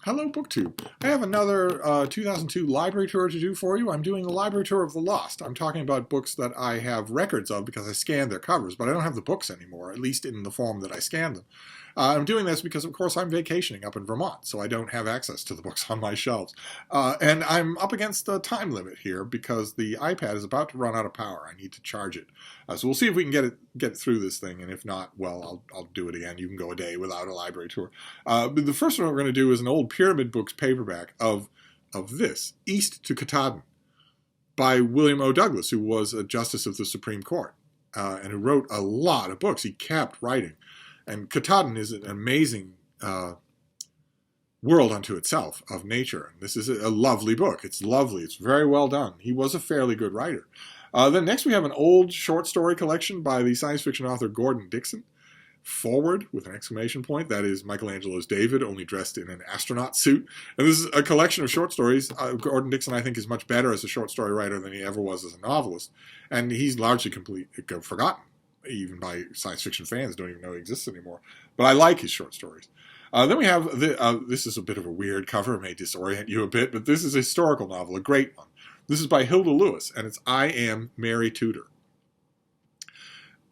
Hello, BookTube. I have another 2002 library tour to do for you. I'm doing the library tour of the lost. I'm talking about books that I have records of because I scanned their covers, but I don't have the books anymore, at least in the form that I scanned them. I'm doing this because, of course, I'm vacationing up in Vermont, so I don't have access to the books on my shelves. And I'm up against the time limit here because the iPad is about to run out of power. I need to charge it. So we'll see if we can get through this thing, and if not, well, I'll do it again. You can go a day without a library tour. But the first one we're going to do is an old Pyramid Books paperback of this, East to Katahdin, by William O. Douglas, who was a justice of the Supreme Court, and who wrote a lot of books. He kept writing. And Katahdin is an amazing world unto itself of nature. And this is a lovely book. It's lovely. It's very well done. He was a fairly good writer. Then next we have an old short story collection by the science fiction author Gordon Dixon. Forward, with an exclamation point. That is Michelangelo's David, only dressed in an astronaut suit. And this is a collection of short stories. Gordon Dixon, I think, is much better as a short story writer than he ever was as a novelist. And he's largely forgotten. Even by science fiction fans, don't even know he exists anymore. But I like his short stories. Then we have, this is a bit of a weird cover, it may disorient you a bit, but this is a historical novel, a great one. This is by Hilda Lewis, and it's I Am Mary Tudor.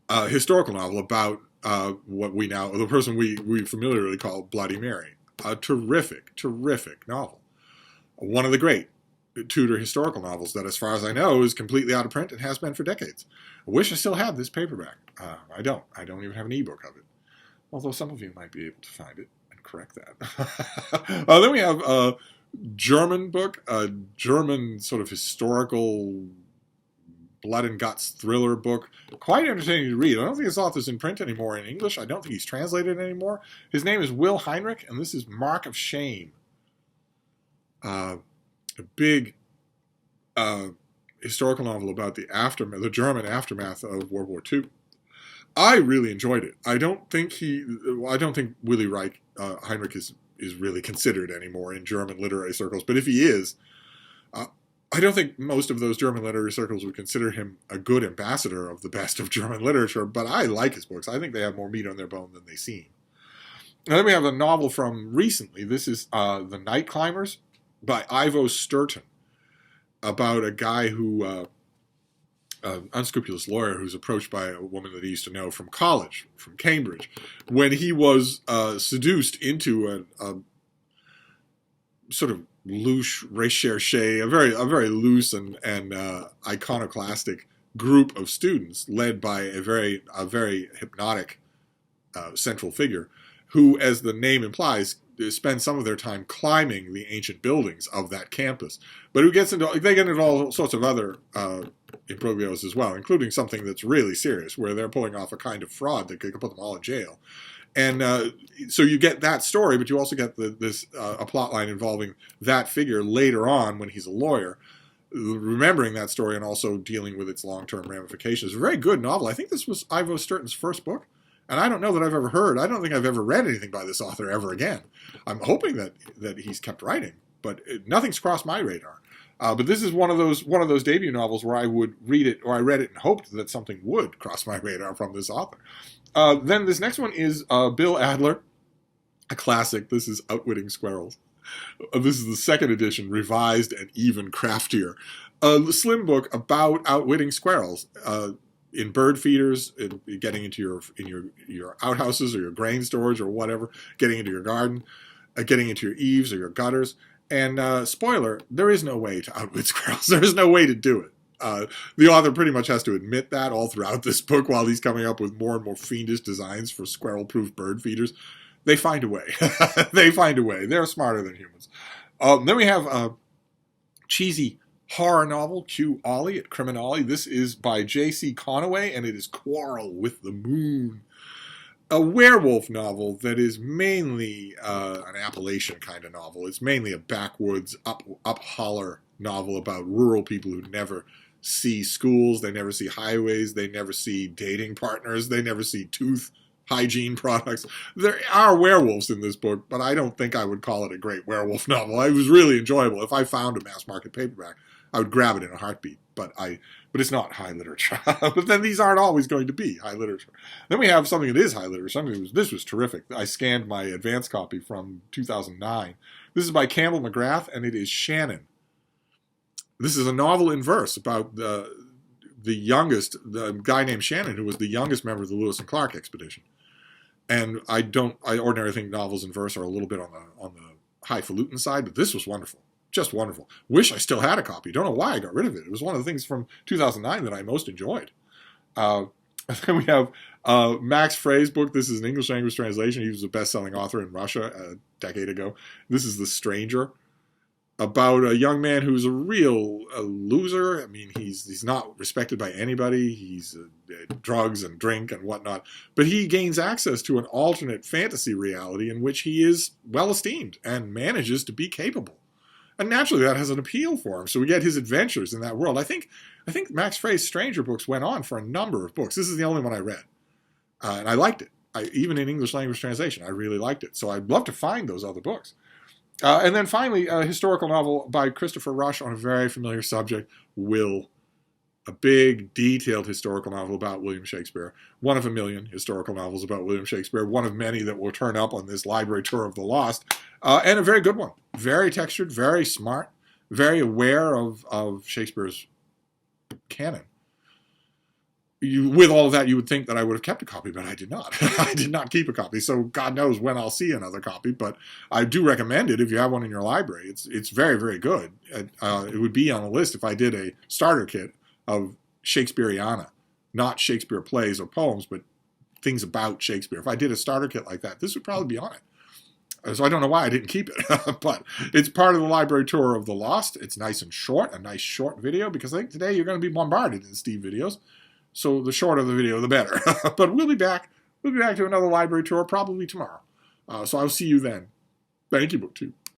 A historical novel about what we now, the person we familiarly call Bloody Mary. A terrific, terrific novel. One of the great Tudor historical novels that, as far as I know, is completely out of print and has been for decades. I wish I still had this paperback. I don't. I don't even have an ebook of it. Although some of you might be able to find it and correct that. Then we have a German book, a German sort of historical blood and guts thriller book. Quite entertaining to read. I don't think this author's in print anymore in English. I don't think he's translated anymore. His name is Will Heinrich, and this is Mark of Shame. A big historical novel about the German aftermath of World War II. I really enjoyed it. I don't think Willy Reich Heinrich is really considered anymore in German literary circles. But if he is, I don't think most of those German literary circles would consider him a good ambassador of the best of German literature. But I like his books. I think they have more meat on their bone than they seem. And then we have a novel from recently. This is The Night Climbers by Ivo Sturton, about a guy who, an unscrupulous lawyer who's approached by a woman that he used to know from college, from Cambridge, when he was seduced into a sort of loose recherche, a very loose and iconoclastic group of students led by a very hypnotic central figure, who, as the name implies, spend some of their time climbing the ancient buildings of that campus. But they get into all sorts of other imbroglios as well, including something that's really serious, where they're pulling off a kind of fraud that could put them all in jail. And so you get that story, but you also get a plot line involving that figure later on when he's a lawyer, remembering that story and also dealing with its long-term ramifications. A very good novel. I think this was Ivo Sturton's first book. And I don't know that I've ever heard. I don't think I've ever read anything by this author ever again. I'm hoping that he's kept writing, but nothing's crossed my radar. But this is one of those debut novels where I would read it, or I read it and hoped that something would cross my radar from this author. Then this next one is Bill Adler, a classic. This is Outwitting Squirrels. This is the second edition, revised and even craftier. A slim book about outwitting squirrels. In bird feeders, getting into your outhouses or your grain storage or whatever, getting into your garden, getting into your eaves or your gutters. And spoiler, there is no way to outwit squirrels. There is no way to do it. The author pretty much has to admit that all throughout this book while he's coming up with more and more fiendish designs for squirrel-proof bird feeders. They find a way. They find a way. They're smarter than humans. Then we have a cheesy horror novel, Q Ollie at Criminale. This is by J.C. Conaway, and it is Quarrel with the Moon. A werewolf novel that is mainly an Appalachian kind of novel. It's mainly a backwoods, up holler novel about rural people who never see schools, they never see highways, they never see dating partners, they never see tooth hygiene products. There are werewolves in this book, but I don't think I would call it a great werewolf novel. It was really enjoyable. If I found a mass market paperback, I would grab it in a heartbeat. But it's not high literature. But then these aren't always going to be high literature. Then we have something that is high literature. This was terrific. I scanned my advance copy from 2009. This is by Campbell McGrath, and it is Shannon. This is a novel in verse about the guy named Shannon, who was the youngest member of the Lewis and Clark expedition. And I ordinarily think novels in verse are a little bit on the highfalutin side, but this was wonderful. Just wonderful. Wish I still had a copy. Don't know why I got rid of it. It was one of the things from 2009 that I most enjoyed. And then we have Max Frey's book. This is an English language translation. He was a best-selling author in Russia a decade ago. This is The Stranger, about a young man who's a real loser. I mean, he's not respected by anybody. He's drugs and drink and whatnot. But he gains access to an alternate fantasy reality in which he is well-esteemed and manages to be capable. And naturally, that has an appeal for him. So we get his adventures in that world. I think Max Frey's Stranger books went on for a number of books. This is the only one I read. And I liked it. Even in English language translation, I really liked it. So I'd love to find those other books. And then finally, a historical novel by Christopher Rush on a very familiar subject, Will. A big, detailed historical novel about William Shakespeare. One of a million historical novels about William Shakespeare. One of many that will turn up on this library tour of the lost. And a very good one. Very textured, very smart, very aware of Shakespeare's canon. With all of that, you would think that I would have kept a copy, but I did not. I did not keep a copy, so God knows when I'll see another copy, but I do recommend it if you have one in your library. It's very, very good. It would be on a list if I did a starter kit of Shakespeareana, not Shakespeare plays or poems, but things about Shakespeare. If I did a starter kit like that, this would probably be on it. So I don't know why I didn't keep it, but it's part of the library tour of the lost. It's nice and short, a nice short video, because I think today you're going to be bombarded in Steve videos. So the shorter the video, the better. But we'll be back. We'll be back to another library tour probably tomorrow. So I'll see you then. Thank you, BookTube.